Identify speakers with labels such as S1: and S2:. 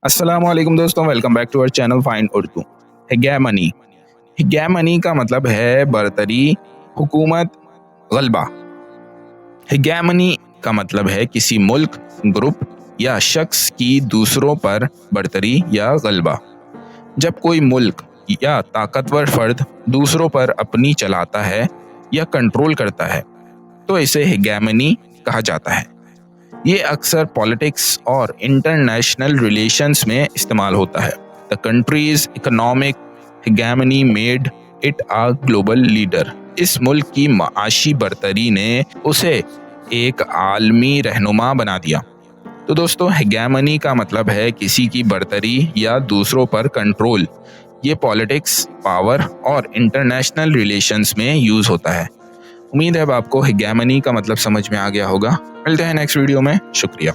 S1: अस्सलामुअलैकुम दोस्तों, welcome back to our channel find Urdu. Hegemony hegemony का मतलब है बरतरी, हुकूमत, गलबा। हेगेमनी का मतलब है किसी मुल्क, ग्रुप या शख्स की दूसरों पर बरतरी या गलबा। जब कोई मुल्क या ताकतवर फर्द दूसरों पर अपनी चलाता है या कंट्रोल करता है तो इसे हेगेमनी कहा जाता है। ये अक्सर पॉलिटिक्स और इंटरनेशनल रिलेशंस में इस्तेमाल होता है। The country's economic hegemony made it a global leader. इस मुल्क की माशी बरतरी ने उसे एक आलमी रहनुमा बना दिया। तो दोस्तों, हेगेमनी का मतलब है किसी की बरतरी या दूसरों पर कंट्रोल। ये पॉलिटिक्स, पावर और इंटरनेशनल रिलेशंस में यूज होता है। उम्मीद है अब आपको हेगेमनी का मतलब समझ में आ गया होगा। मिलते हैं नेक्स्ट वीडियो में। शुक्रिया।